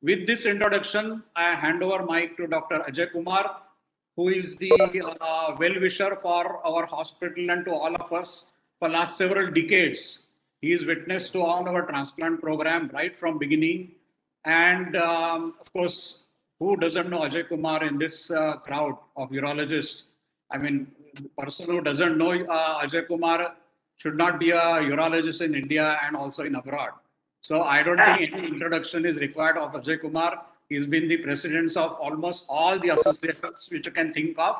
With this introduction, I hand over mic to Dr. Ajay Kumar, who is the well-wisher for our hospital and to all of us for last several decades. He is witness to all our transplant program right from beginning. And of course, who doesn't know Ajay Kumar in this crowd of urologists? I mean, the person who doesn't know Ajay Kumar should not be a urologist in India and also in abroad. So I don't think any introduction is required of Ajay Kumar. He's been the president of almost all the associations which you can think of,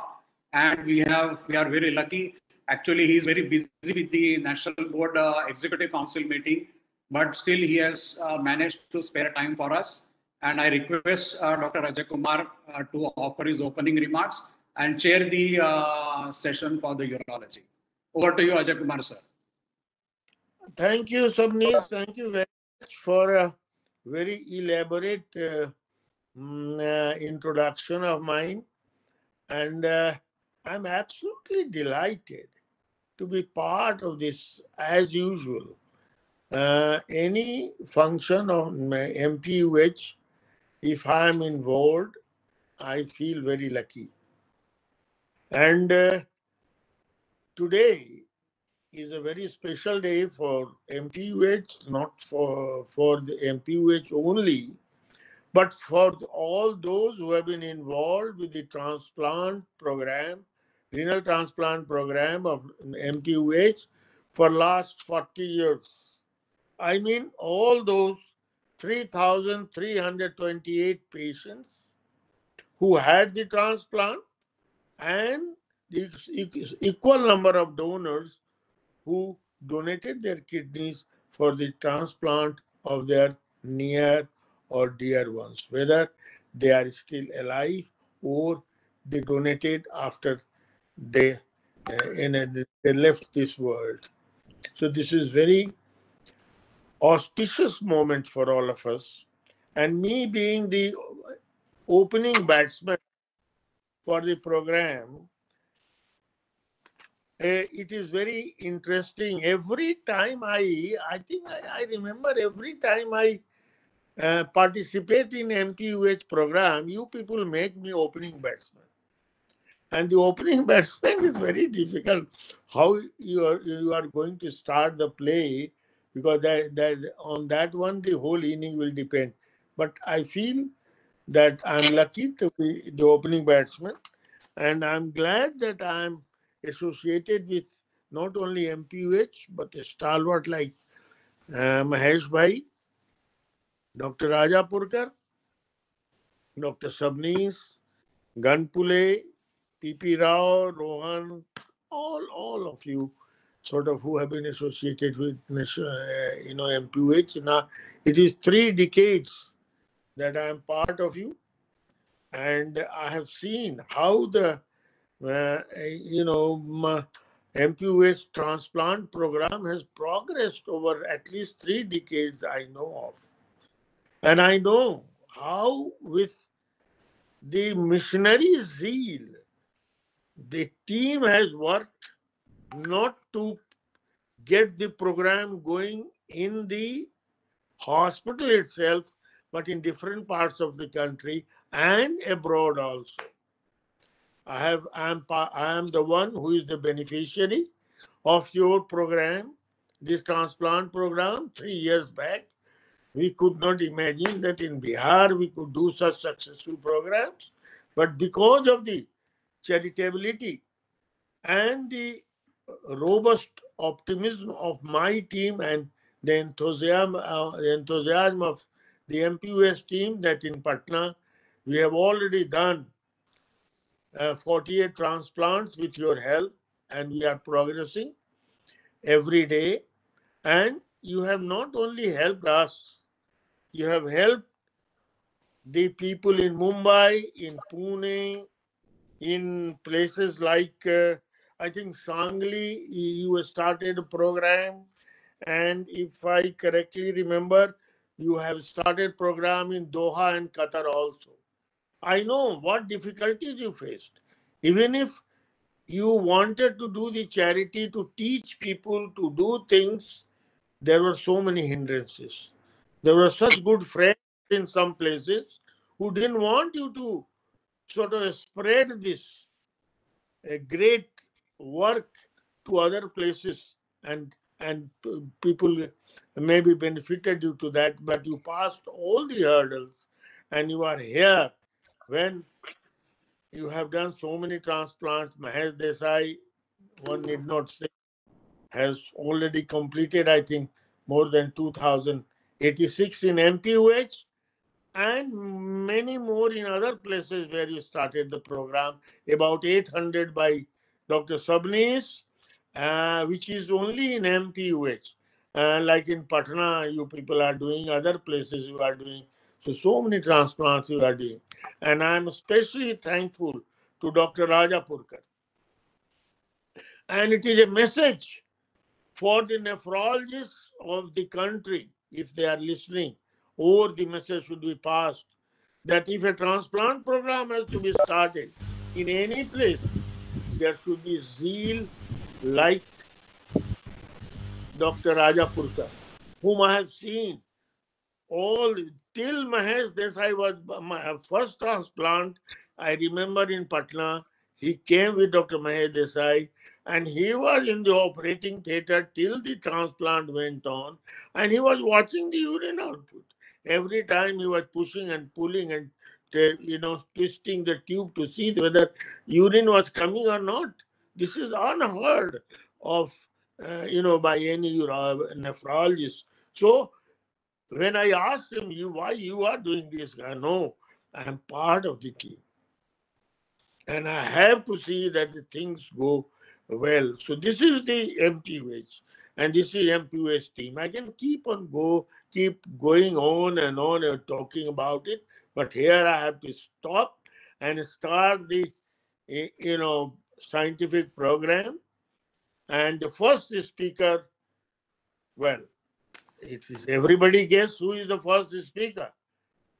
and we are very lucky. Actually, he's very busy with the National Board Executive Council meeting, but still he has managed to spare time for us. And I request Dr. Ajay Kumar to offer his opening remarks and chair the session for the urology. Over to you, Ajay Kumar, sir. Thank you, Sabnis. Thank you very much for a very elaborate introduction of mine. And I'm absolutely delighted to be part of this as usual. Any function of MPUH, if I'm involved, I feel very lucky. And today is a very special day for MPUH, not for the MPUH only, but for all those who have been involved with the transplant program, renal transplant program of MPUH for last 40 years. I mean, all those 3,328 patients who had the transplant and the equal number of donors who donated their kidneys for the transplant of their near or dear ones, whether they are still alive or they donated after they, they left this world. So this is very auspicious moment for all of us. And me being the opening batsman for the program, it is very interesting. Every time I think I remember every time I participate in MPUH program, you people make me opening batsman. And the opening batsman is very difficult. How you are going to start the play, because that on that one the whole inning will depend. But I feel that I'm lucky to be the opening batsman, and I'm glad that I'm associated with not only MPUH but a stalwart like Mahesh Bhai, Dr. Rajapurkar, Dr. Sabnis, Ganpule, P.P. Rao, Rohan, all of you sort of who have been associated with MPUH. Now it is 3 decades that I am part of you, and I have seen how the MPUH transplant program has progressed over at least 3 decades I know of. And I know how with the missionary zeal, the team has worked not to get the program going in the hospital itself, but in different parts of the country and abroad also. I am the one who is the beneficiary of your program, this transplant program 3 years back. We could not imagine that in Bihar we could do such successful programs. But because of the charitability and the robust optimism of my team and the enthusiasm of the MPUS team, that in Patna we have already done 48 transplants with your help, and we are progressing every day. And you have not only helped us, you have helped the people in Mumbai, in Pune, in places like, I think, Sangli. You started a program. And if I correctly remember, you have started program in Doha and Qatar also. I know what difficulties you faced. Even if you wanted to do the charity to teach people to do things, there were so many hindrances. There were such good friends in some places who didn't want you to sort of spread this great work to other places, and people maybe benefited due to that, but you passed all the hurdles and you are here when you have done so many transplants. Mahesh Desai, one need not say, has already completed, I think, more than 2086 in MPUH, and many more in other places where you started the program. About 800 by Dr. Sabnis, which is only in MPUH. Like in Patna, you people are doing, other places you are doing. So many transplants you are doing. And I'm especially thankful to Dr. Rajapurkar. And it is a message for the nephrologists of the country, if they are listening, or the message should be passed, that if a transplant program has to be started in any place, there should be zeal like Dr. Rajapurkar, whom I have seen all till Mahesh Desai was my first transplant. I remember in Patna, he came with Dr. Mahesh Desai, and he was in the operating theater till the transplant went on, and he was watching the urine output. Every time he was pushing and pulling and twisting the tube to see whether urine was coming or not. This is unheard of, by any nephrologist. So when I asked him, why you are doing this? No, I am part of the team. And I have to see that the things go well. So this is the MPUH. And this is MPUH team. I can keep going on and talking about it. But here I have to stop and start the scientific program. And the first speaker, well, it is everybody guess who is the first speaker.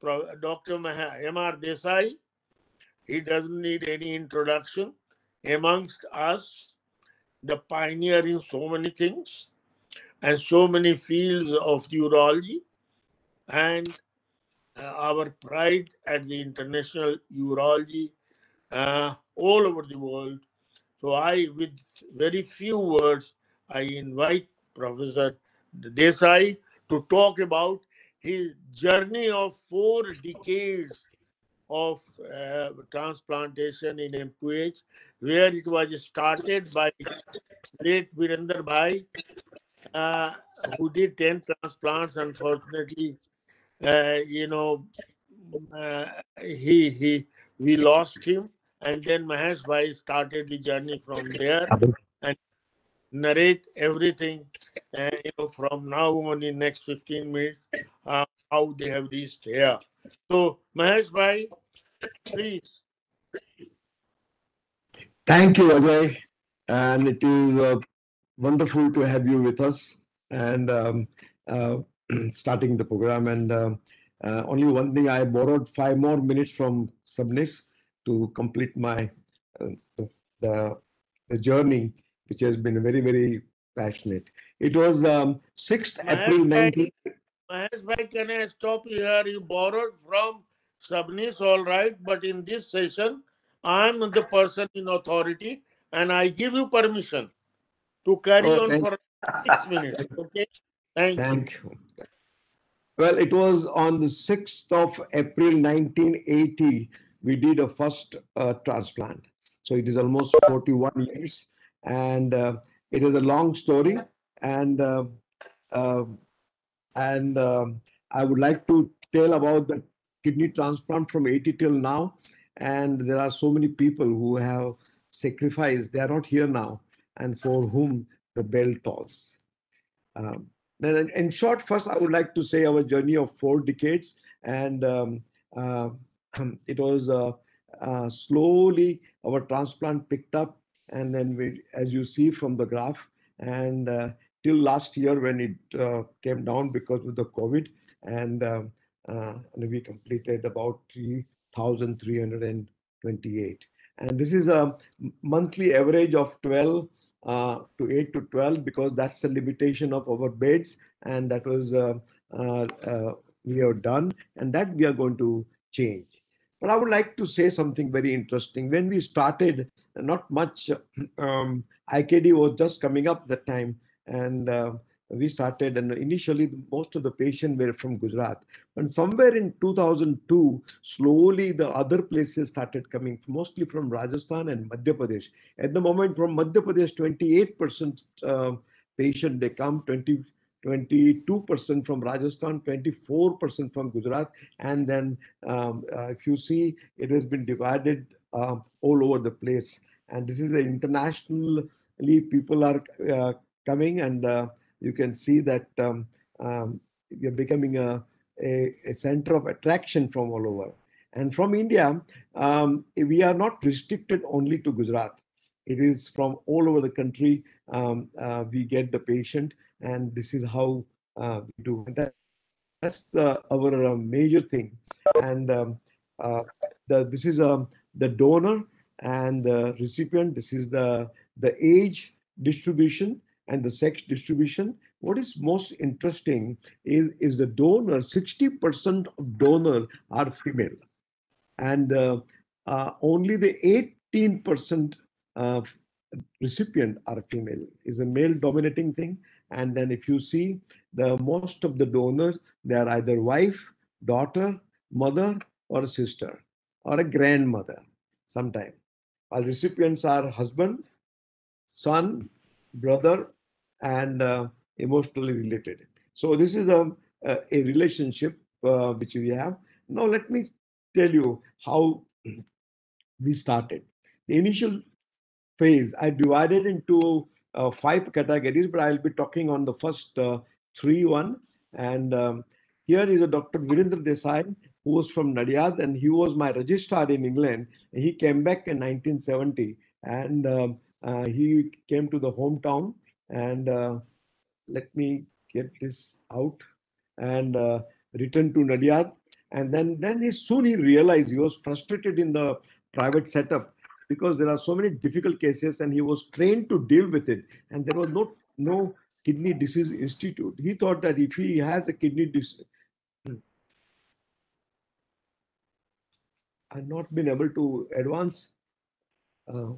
Dr. M.R. Desai. He doesn't need any introduction. Amongst us, the pioneer in so many things and so many fields of urology, and our pride at the international urology all over the world. So with very few words, I invite Professor Desai to talk about his journey of 4 decades of transplantation in MPH, where it was started by late Virender Bhai, who did 10 transplants. Unfortunately, we lost him, and then Mahesh Bhai started the journey from there and narrate everything, from now on in next 15 minutes, how they have reached here. So, Mahesh Bhai, please. Thank you, Ajay. And it is wonderful to have you with us and starting the program. And only one thing, I borrowed 5 more minutes from Sabnis to complete my the journey, which has been very, very passionate. It was 6th April 19. Mahesh Bhai, can I stop here? You borrowed from Sabnis, all right, but in this session, I'm the person in authority, and I give you permission to carry on for 6 minutes. Okay? Thank you. Well, it was on the 6th of April 1980, we did a first transplant. So it is almost 41 years, and it is a long story. And I would like to tell about the kidney transplant from 80 till now. And there are so many people who have sacrificed. They are not here now, and for whom the bell tolls. Then, in short, first, I would like to say our journey of 4 decades. And it was slowly our transplant picked up. And then, as you see from the graph, and till last year when it came down because of the COVID, and we completed about 3,328. And this is a monthly average of 12 to 8 to 12, because that's the limitation of our beds, and that was we have done, and that we are going to change. But I would like to say something very interesting. When we started, not much, IKD was just coming up that time, and we started, and initially most of the patients were from Gujarat. And somewhere in 2002, slowly the other places started coming, mostly from Rajasthan and Madhya Pradesh. At the moment, from Madhya Pradesh, 28% patient they come, 22% from Rajasthan, 24% from Gujarat, and then if you see, it has been divided all over the place. And this is internationally people are coming, and you can see that we are becoming a center of attraction from all over. And from India, we are not restricted only to Gujarat. It is from all over the country. We get the patient, and this is how we do. And that's our major thing. And this is the donor and the recipient. This is the age distribution and the sex distribution. What is most interesting is the donor. 60% of donor are female, and only the 18% of recipient are female. Is a male dominating thing. And then if you see, the most of the donors, they are either wife, daughter, mother, or a sister, or a grandmother sometime. Our recipients are husband, son, brother, and emotionally related. So this is a relationship which we have. Now let me tell you how we started. The initial phase, I divided into 5 categories, but I'll be talking on the first 3 one. And here is a Dr. Virendra Desai, who was from Nadiad, and he was my registrar in England. He came back in 1970, and he came to the hometown. And let me get this out, and returned to Nadiad. And then soon he realized he was frustrated in the private setup, because there are so many difficult cases, and he was trained to deal with it. And there was no kidney disease institute. He thought that if he has a kidney disease, I've not been able to advance. Uh,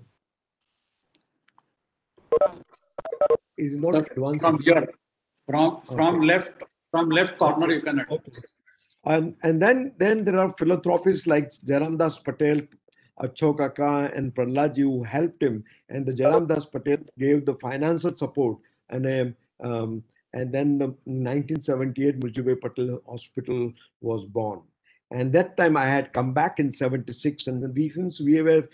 is not Sir, advancing. from here, from left corner, Okay. you can Okay. And then there are philanthropists like Jairam Das Patel, Achho Kaka, and Prahlad ji, who helped him. And the Jairam Das Patel gave the financial support. And then the 1978 Murjibhai Patel Hospital was born. And that time I had come back in 76. And then since we were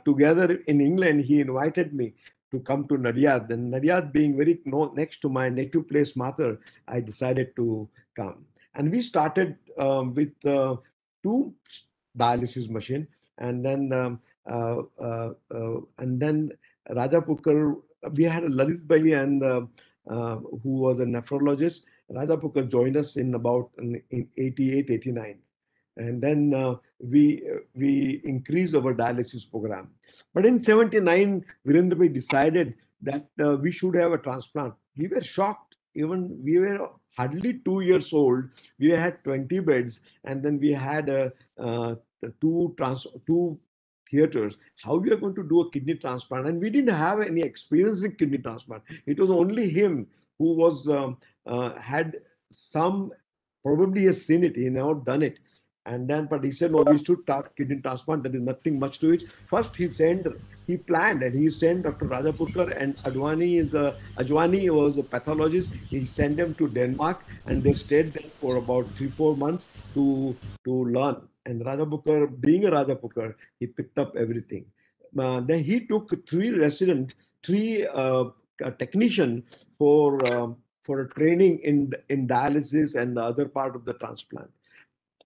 together in England, he invited me to come to Nadiad. And Nadiad being very next to my native place, Mathur, I decided to come. And we started with 2 dialysis machine, and then Rajapukar, we had a Lalit Bhai, and who was a nephrologist. Rajapukar joined us in about in 88, 89. And then we increased our dialysis program. But in 79, Virendra Bhai decided that we should have a transplant. We were shocked. Even we were hardly 2 years old. We had 20 beds, and then we had two theaters. How we are going to do a kidney transplant? And we didn't have any experience with kidney transplant. It was only him who was had some, probably has seen it. He never done it. And then, but he said, no, we should start kidney transplant. There is nothing much to it. First, he planned, and he sent Dr. Rajapurkar, and Advani was a pathologist. He sent them to Denmark, and they stayed there for about 3-4 months to learn. And Rajapurkar, being a Rajapurkar, he picked up everything. Then he took 3 technician for a training in dialysis and the other part of the transplant.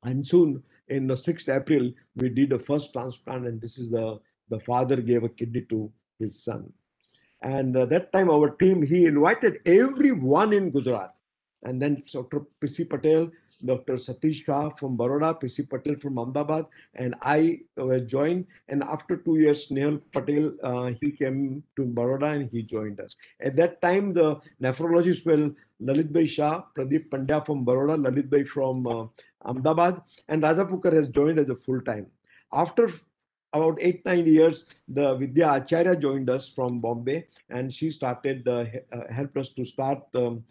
And soon, in the 6th April, we did the first transplant, and this is the father gave a kidney to his son. And that time, our team, he invited everyone in Gujarat. and then Dr. P.C. Patel, Dr. Satish Shah from Baroda, P.C. Patel from Ahmedabad, and I joined. And after 2 years, Nehal Patel, he came to Baroda and he joined us. At that time, the nephrologists were Lalit Bhai Shah, Pradeep Pandya from Baroda, Lalit Bhai from Ahmedabad, and Raja Pukar has joined as a full-time. After about 8-9 years, the Vidya Acharya joined us from Bombay, and she started helped us to start the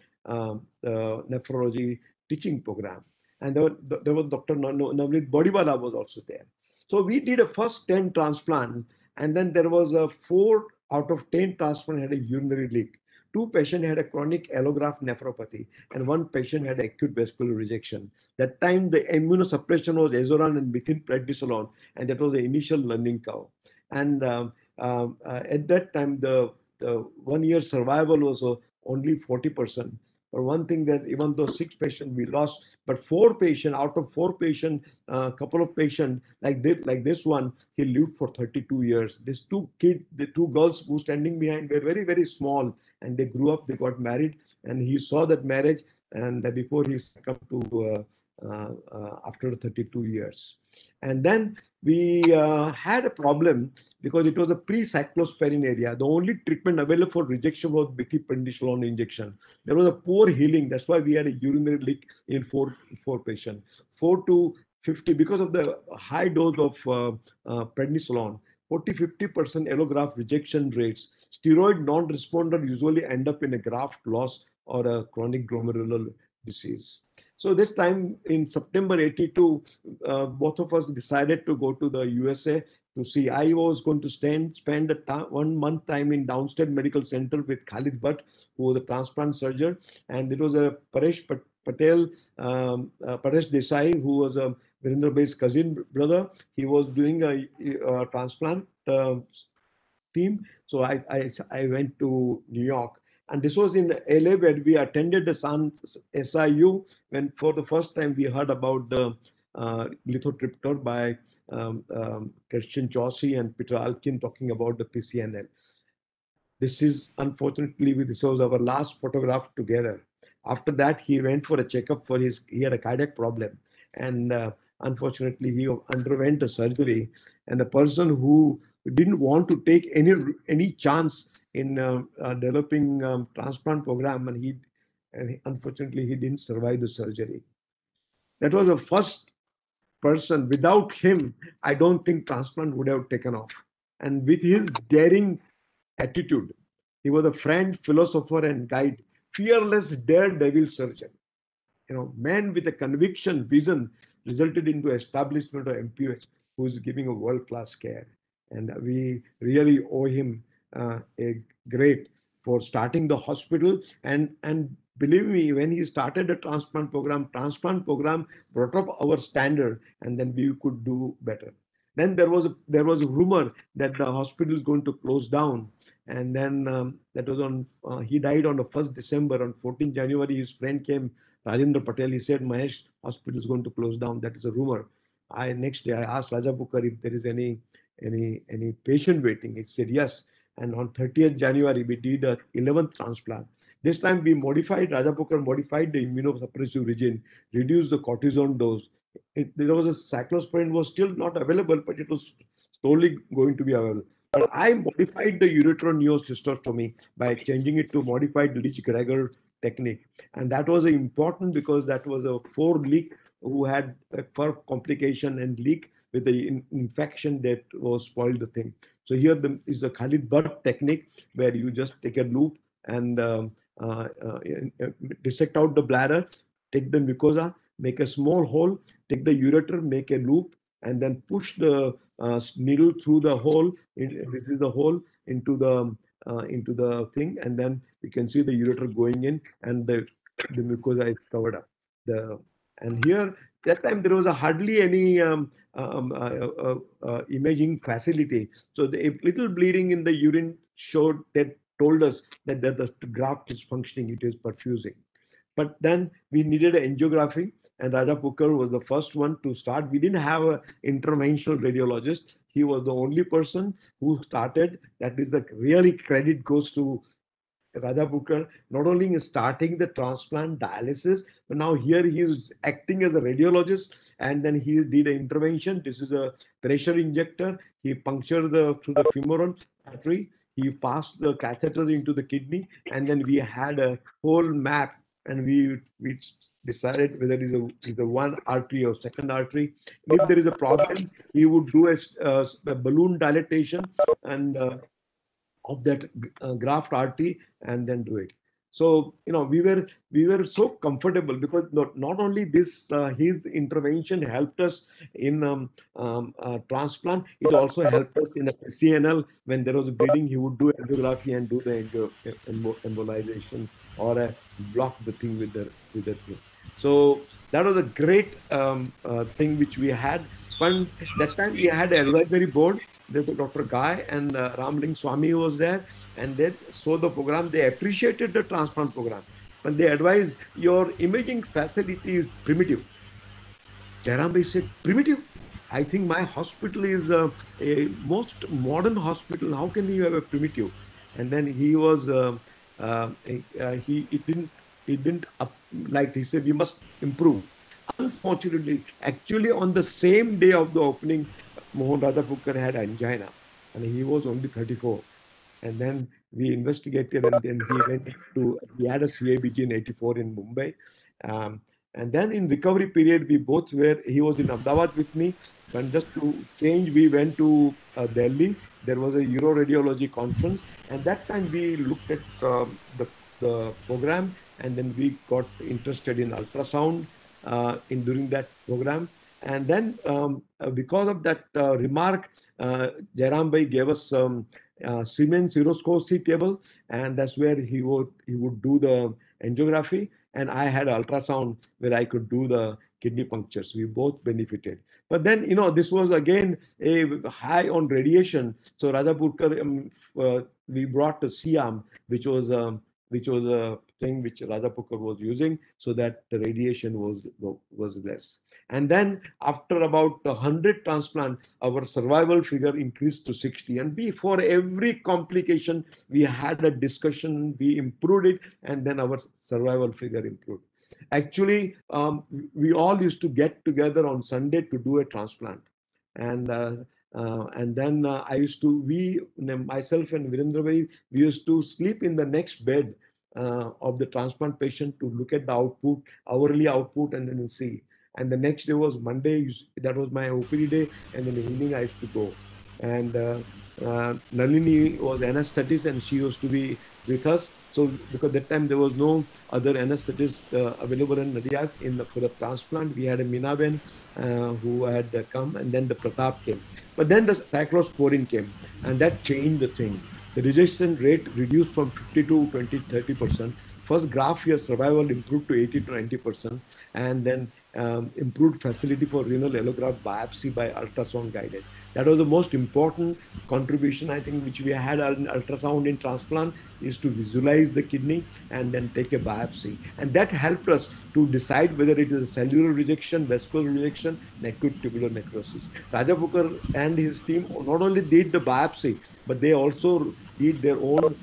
nephrology teaching program. And there was Dr. Navneet Bodiwala was also there. So we did a first 10 transplant, and then there was a 4 out of 10 transplant had a urinary leak. 2 patients had a chronic allograft nephropathy, and 1 patient had acute vascular rejection. That time, the immunosuppression was Azoran and methylprednisolone, and that was the initial learning curve. And at that time, the 1 year survival was only 40%. But one thing that even though 6 patients we lost, but 4 patients out of 4 patients, couple of patients like this one, he lived for 32 years. These 2 kids, the 2 girls who standing behind were very, very small, and they grew up, they got married, and he saw that marriage, and before he succumbed to after 32 years. And then we had a problem because it was a pre-cyclosporine area. The only treatment available for rejection was methylprednisolone injection. There was a poor healing. That's why we had a urinary leak in four patients. 4 to 50 because of the high dose of prednisolone. 40-50% allograft rejection rates. Steroid non-responder usually end up in a graft loss or a chronic glomerular disease. So this time in September 82, both of us decided to go to the USA to see. I was going to spend 1 month time in Downstate Medical Center with Khalid Bhatt, who was a transplant surgeon, and it was a Paresh Patel, Paresh Desai, who was a Virendra Bhai's cousin brother. He was doing a transplant team. So I went to New York. And this was in LA where we attended the SIU when for the first time we heard about the lithotriptor by Christian Chaucy and Peter Alkin talking about the PCNL. This is unfortunately, this was our last photograph together. After that, he went for a checkup he had a cardiac problem. And unfortunately, he underwent a surgery. And the person who didn't want to take any chance in developing transplant program, and unfortunately he didn't survive the surgery. That was the first person. Without him, I don't think transplant would have taken off. And with his daring attitude, he was a friend, philosopher, and guide, fearless, daredevil surgeon. Man with a conviction, vision, resulted into establishment of MPH, who is giving a world-class care. And we really owe him a great for starting the hospital. And believe me, when he started the transplant program brought up our standard, and then we could do better. Then there was a rumor that the hospital is going to close down, and then that was he died on the 1st December. On 14th January, his friend came, Rajendra Patel. He said, Mahesh, hospital is going to close down. That is a rumor. Next day I asked Raja Pukar if there is any patient waiting. He said yes. And on 30th January, we did a 11th transplant. This time Raja Pukar modified the immunosuppressive regime, reduced the cortisone dose. There was a cyclosporine was still not available, but it was slowly going to be available. But I modified the ureteroneocystostomy by changing it to modified Leach-Greger technique. And that was important because that was a 4 leak who had a fur complication and leak with the infection that was spoiled the thing. So here is the Khalid Bhatt technique where you just take a loop and dissect out the bladder, take the mucosa, make a small hole, take the ureter, make a loop, and then push the needle through the hole. This is the hole into the thing, and then you can see the ureter going in, and the mucosa is covered up. And here that time there was hardly any imaging facility. So the little bleeding in the urine told us that the graft is functioning, it is perfusing. But then we needed an angiography, and Raja Pukar was the first one to start. We didn't have an interventional radiologist. He was the only person who started. That is the really credit goes to Radhapurkar, not only in starting the transplant dialysis, but now here he is acting as a radiologist, and then he did an intervention. This is a pressure injector. He punctured through the femoral artery. He passed the catheter into the kidney, and then we had a whole map, and we decided whether it's a one artery or second artery. And if there is a problem, he would do a balloon dilatation and of that graft artery and then do it. So we were so comfortable because not only this his intervention helped us in transplant, it also helped us in a CNL. When there was bleeding, he would do angiography and do the embolization or block the thing with the thing. So that was a great thing which we had. But that time we had an advisory board. There was Dr. Guy and Ramling Swami was there, and they saw the program. They appreciated the transplant program, but they advised your imaging facility is primitive. Jairam Bhai said, primitive? I think my hospital is a most modern hospital. How can you have a primitive? And then he was he didn't like he said we must improve. Unfortunately, actually on the same day of the opening, Mohan Radhapurkar had angina, and he was only 34. And then we investigated, and then he had a CABG in 84 in Mumbai. And then in recovery period, he was in Ahmedabad with me. And just to change, we went to Delhi. There was a uroradiology conference. And that time we looked at the program, and then we got interested in ultrasound during that program. And then because of that remark, Jairam Bhai gave us some Siemens Uroscopy table, and that's where he would do the angiography, and I had ultrasound where I could do the kidney punctures. We both benefited. But then, this was again a high on radiation. So Radhapurkar, we brought the SIAM, which was a thing which Radhapurkar was using, so that the radiation was less. And then after about 100 transplant, our survival figure increased to 60. And for every complication, we had a discussion, we improved it, and then our survival figure improved. Actually, we all used to get together on Sunday to do a transplant. And then myself and Virendra Bhai, we used to sleep in the next bed of the transplant patient to look at the output, hourly output, and then see. And the next day was Monday. That was my OPD day. And in the evening, I used to go. And Nalini was anesthetist, and she used to be with us. So because that time there was no other anesthetist available in Nadia for the transplant, we had a Minaben who had come, and then the Pratap came. But then the cyclosporin came, and that changed the thing. The rejection rate reduced from 50 to 20, 30%. First graph year survival improved to 80 to 90%, and then improved facility for renal allograft biopsy by ultrasound guided. That was the most important contribution, I think, which we had on ultrasound in transplant, is to visualize the kidney and then take a biopsy. And that helped us to decide whether it is a cellular rejection, vascular rejection, and acute tubular necrosis. Radhapurkar and his team not only did the biopsy, but they also did their own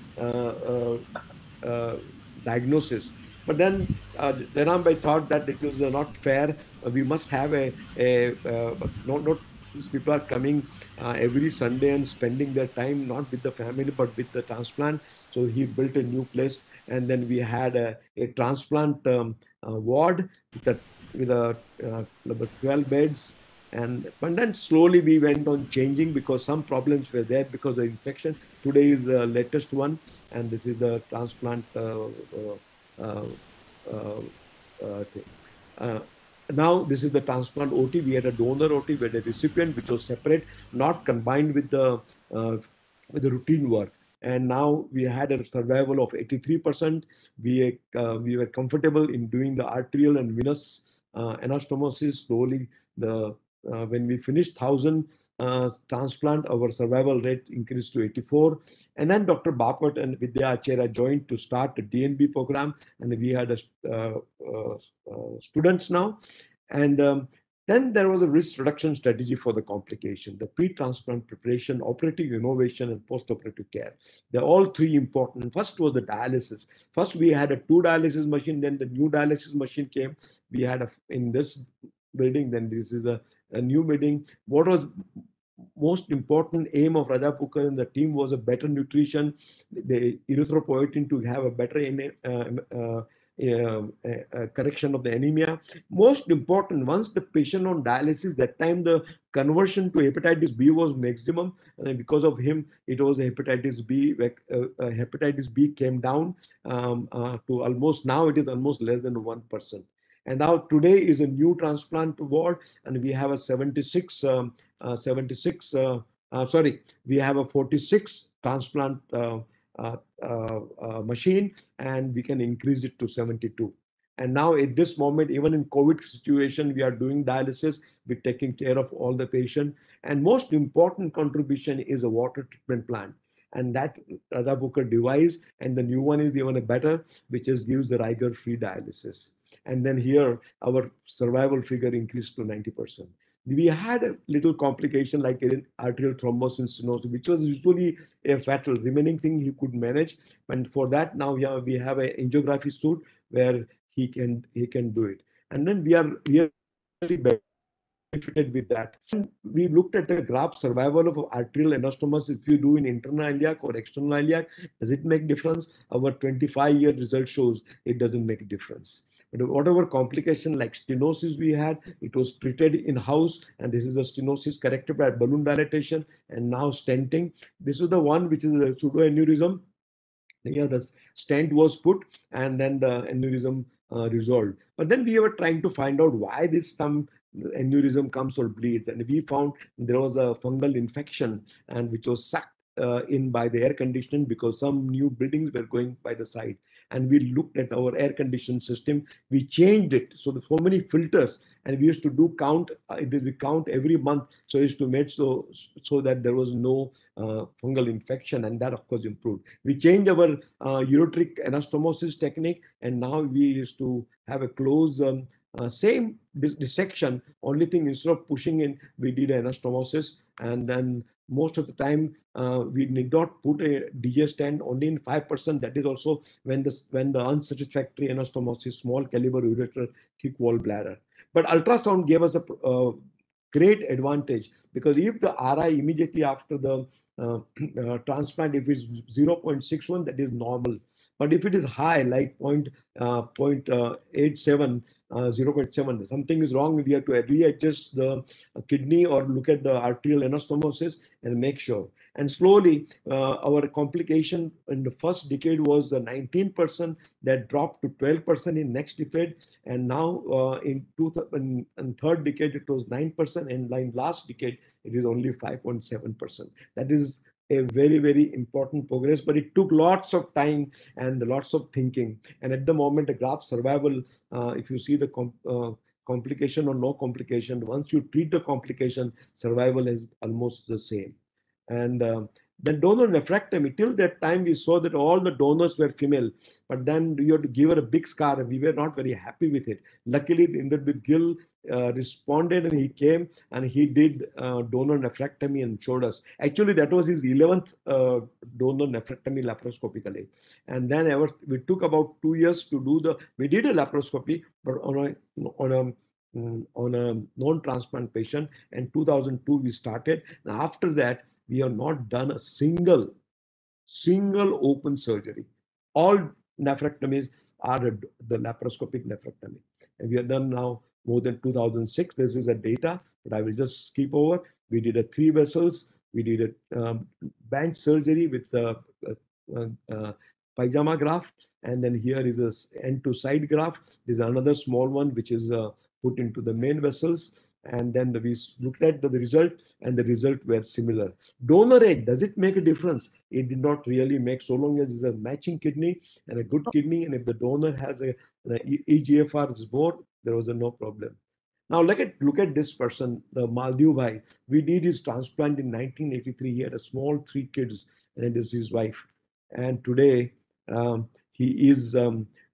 diagnosis. But then Jairam Bhai thought that it was not fair. We must have not these people are coming every Sunday and spending their time not with the family but with the transplant. So he built a new place, and then we had a transplant ward with about 12 beds. But then slowly we went on changing because some problems were there because of infection. Today is the latest one, and this is the transplant thing. Now this is the transplant OT. We had a donor OT, we had a recipient which was separate, not combined with the routine work. And now we had a survival of 83%. We were comfortable in doing the arterial and venous anastomosis. Slowly, when we finished 1,000 transplant, our survival rate increased to 84. And then Dr. Bapat and Vidya Achera joined to start the DNB program, and we had students now. And then Then there was a risk reduction strategy for the complication, the pre-transplant preparation, operative innovation, and post-operative care. They're all three important. First was the dialysis. First, we had a 2 dialysis machine, then the new dialysis machine came. We had in this building, then this is a new building. What was most important aim of Rajapukar and the team was a better nutrition, the erythropoietin to have a better correction of the anemia. Most important, once the patient on dialysis, that time the conversion to hepatitis B was maximum, and because of him, it was hepatitis B. Hepatitis B came down to almost, now it is almost less than 1%. And now today is a new transplant ward, and we have a we have a 46 transplant machine, and we can increase it to 72. And now at this moment, even in COVID situation, we are doing dialysis, we're taking care of all the patient. And most important contribution is a water treatment plant. And that Rajapukar device, and the new one is even a better, which is gives the rigor-free dialysis. And then here, our survival figure increased to 90%. We had a little complication like arterial thrombosis stenosis, which was usually a fatal. Remaining thing he could manage, and for that now we have an angiography suit where he can do it. And then we are really benefited with that. And we looked at the graft survival of arterial anastomosis. If you do in internal iliac or external iliac, does it make difference? Our 25-year result shows it doesn't make a difference. But whatever complication like stenosis we had, it was treated in-house, and this is a stenosis corrected by balloon dilatation and now stenting. This is the one which is a pseudoaneurysm. Yeah, the stent was put, and then the aneurysm resolved. But then we were trying to find out why this some aneurysm comes or bleeds, and we found there was a fungal infection, and which was sucked in by the air conditioning, because some new buildings were going by the side. And we looked at our air conditioned system, we changed it, so many filters, and we used to do count, we count every month, so as to make so that there was no fungal infection, and that of course improved. We changed our ureteric anastomosis technique, and now we used to have a close same dissection. Only thing, instead of pushing in, we did anastomosis, and then most of the time we need not put a DJ stand, only in 5%. That is also when the unsatisfactory anastomosis, small caliber ureter, thick wall bladder. But ultrasound gave us a great advantage, because if the RI immediately after the transplant, if it's 0.61, that is normal. But if it is high, like 0.87, 0.7, something is wrong, we have to readjust the kidney or look at the arterial anastomosis and make sure. And slowly, our complication in the first decade was 19%, that dropped to 12% in next decade, and now in third decade it was 9%, and in last decade it is only 5.7%. That is a very, very important progress, but it took lots of time and lots of thinking. And at the moment, the graft survival, if you see the complication or no complication, once you treat the complication, survival is almost the same. And the donor nephrectomy, till that time we saw that all the donors were female, but then you had to give her a big scar, and we were not very happy with it. Luckily, Inderjit Gill responded, and he came and he did donor nephrectomy and showed us. Actually, that was his 11th donor nephrectomy laparoscopically. And then we took about 2 years to do we did a laparoscopy, but on a non-transplant patient. And 2002 we started. And after that, we have not done a single open surgery. All nephrectomies are the laparoscopic nephrectomy. And we have done now more than 2006. This is a data, but I will just skip over. We did a 3 vessels. We did a bench surgery with pajama graft. And then here is a end to side graft. There's another small one, which is put into the main vessels. And then we looked at the result, and the result were similar. Donor age, does it make a difference? It did not really make, so long as it's a matching kidney and a good kidney, and if the donor has an EGFR is more, there was no problem. Now look at this person, the Maldiv bhai. We did his transplant in 1983. He had a small 3 kids, and it is his wife. And today he is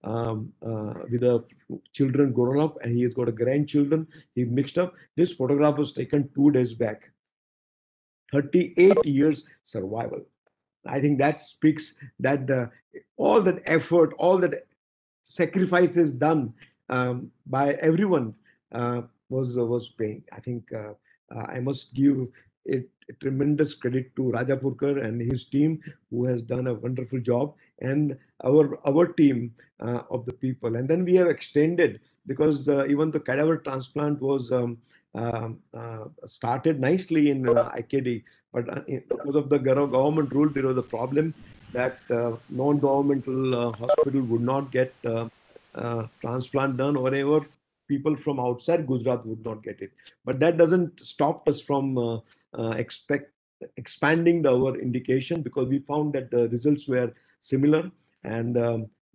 with the children grown up, and he has got a grandchildren. He mixed up. This photograph was taken 2 days back. 38 years survival. I think that speaks that all that effort, all that sacrifices done by everyone was paying. I think I must give a tremendous credit to Rajapurkar and his team, who has done a wonderful job, and our team of the people. And then we have extended, because even the cadaver transplant was started nicely in IKD, but because of the government rule, there was a problem that non-governmental hospital would not get transplant done, or whatever. People from outside Gujarat would not get it. But that doesn't stop us from expanding our indication, because we found that the results were similar. And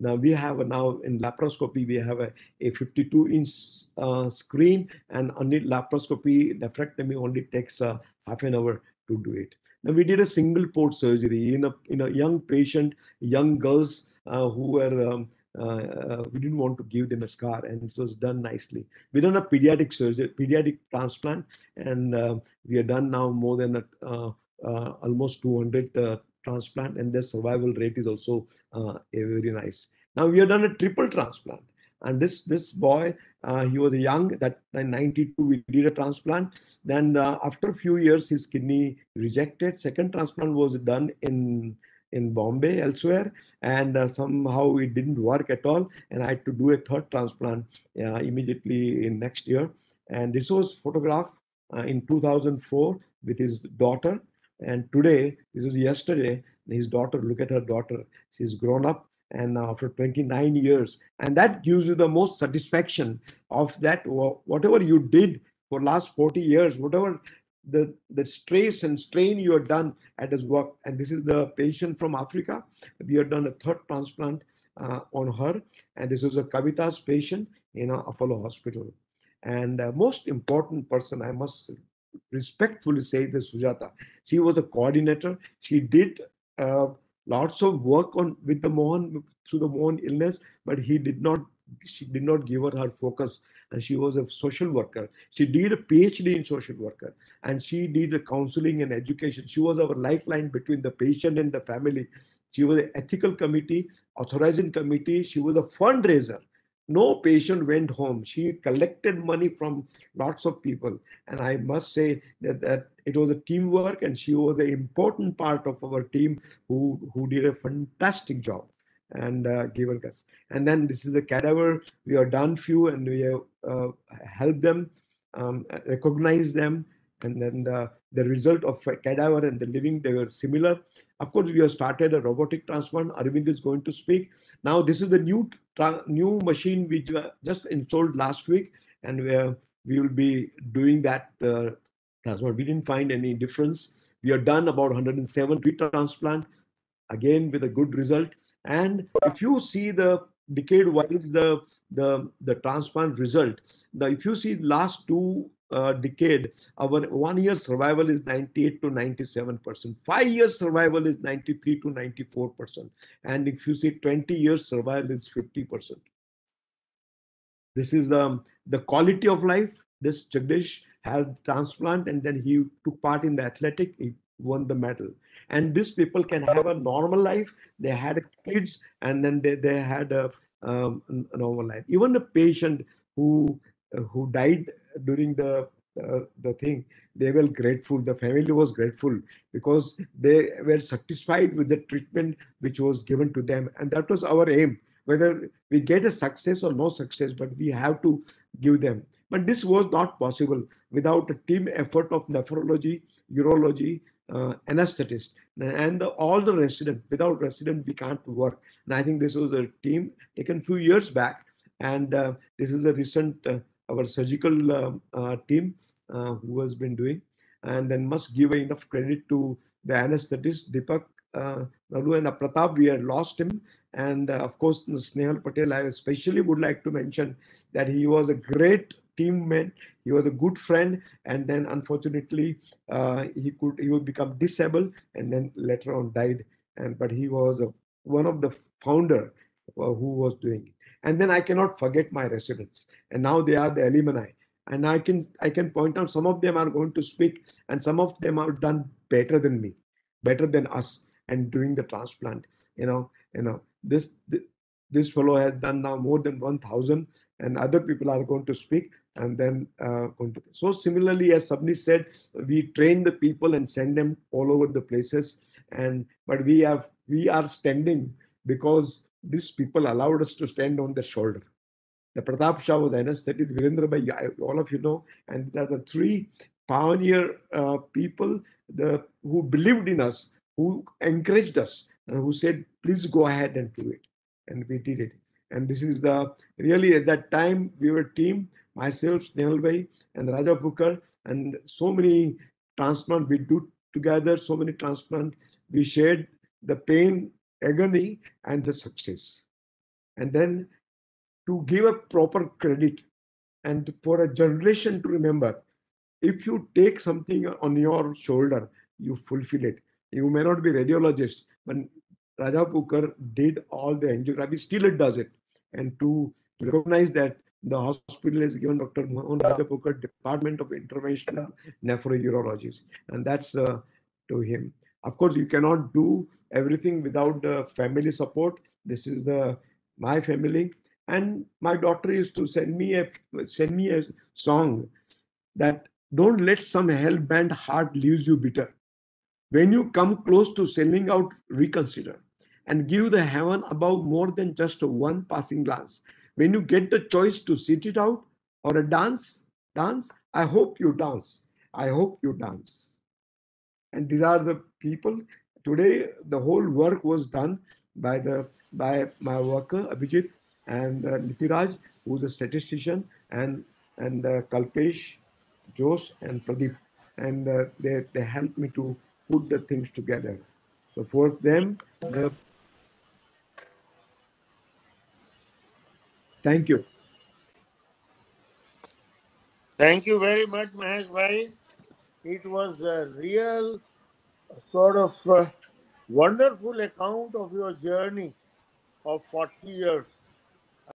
now we have in laparoscopy, we have a 52-inch screen, and only laparoscopy nephrectomy only takes half an hour to do it. Now we did a single port surgery in a young patient, young girls who were we didn't want to give them a scar, and it was done nicely. We done a pediatric surgery, pediatric transplant, and we have done now more than almost 200 transplant, and their survival rate is also very nice. Now we have done a triple transplant, and this boy, he was young. That in '92 we did a transplant. Then after a few years, his kidney rejected. Second transplant was done in Bombay, elsewhere, and somehow it didn't work at all, and I had to do a third transplant immediately in next year. And this was photographed in 2004 with his daughter, and today, this was yesterday, his daughter, look at her daughter, she's grown up, and now after 29 years, and that gives you the most satisfaction of that, whatever you did for last 40 years, whatever the stress and strain you have done at his work. And this is the patient from Africa. We have done a third transplant on her, and this was a Kavita's patient in Apollo Hospital. And most important person, I must respectfully say, this Sujata. She was a coordinator. She did lots of work with the Mohan through the Mohan illness, but she did not give her focus, and she was a social worker. She did a PhD in social worker, and she did a counseling and education. She was our lifeline between the patient and the family. She was an ethical committee, authorizing committee. She was a fundraiser. No patient went home. She collected money from lots of people. And I must say that it was a teamwork, and she was an important part of our team who did a fantastic job and given us. And then this is a cadaver. We have done few, and we have helped them, recognize them, and then the result of a cadaver and the living, they were similar. Of course, we have started a robotic transplant. Arvind is going to speak. Now, this is the new machine which just installed last week, and we will be doing that transplant. We didn't find any difference. We have done about 107 transplant, again with a good result. And if you see the decade wise the transplant result, if you see last two decade, our 1 year survival is 98 to 97%. 5 years survival is 93 to 94%. And if you see 20 years survival is 50%. This is the quality of life. This Jagdish had transplant, and then he took part in the athletic. He won the medal. And these people can have a normal life. They had kids, and then they had a normal life. Even the patient who died during the thing, they were grateful. The family was grateful because they were satisfied with the treatment which was given to them, and that was our aim. Whether we get a success or no success, but we have to give them. But this was not possible without a team effort of nephrology, urology, anesthetist, and all the residents. Without resident, we can't work. And I think this was a team taken few years back, and this is a recent our surgical team who has been doing. And then must give enough credit to the anesthetist Deepak Nalu and Pratap. We had lost him, and of course Snehal Patel. I especially would like to mention that he was a great teammate. He was a good friend, and then unfortunately he would become disabled, and then later on died. But he was one of the founder who was doing it. And then I cannot forget my residents. And now they are the alumni. And I can point out some of them are going to speak, and some of them are done better than me, better than us, and doing the transplant. This fellow has done now more than 1,000, and other people are going to speak, and then going to. So similarly, as Sabni said, we train the people and send them all over the places, but we are standing because these people allowed us to stand on their shoulder. The Pratap Shah was anesthetic, Virendra Bhai, all of you know, and these are the three pioneer people who believed in us, who encouraged us, and who said, please go ahead and do it. And we did it. And this is really at that time, we were a team, myself, Snehal Bhai, and Raja Pukar, and so many transplant we do together, so many transplant. We shared the pain, agony, and the success. And then to give a proper credit and for a generation to remember, if you take something on your shoulder, you fulfill it. You may not be radiologist, but Raja Pukar did all the angiography, still it does it. And to recognize that, the hospital has given Dr. Mohan Raja Pukar Department of Interventional Nephrology, and that's to him. Of course, you cannot do everything without the family support. This is my family, and my daughter used to send me a song that don't let some hell-bent heart leaves you bitter. When you come close to selling out, reconsider and give the heaven above more than just one passing glance. When you get the choice to sit it out or a dance, I hope you dance. I hope you dance. And these are the people. Today, the whole work was done by my worker Abhijit and Nitiraj, who's a statistician, and Kalpesh, Jose, and Pradeep, and they helped me to put the things together. So for them, thank you. Thank you very much, Mahesh Bhai. It was a real sort of wonderful account of your journey of 40 years.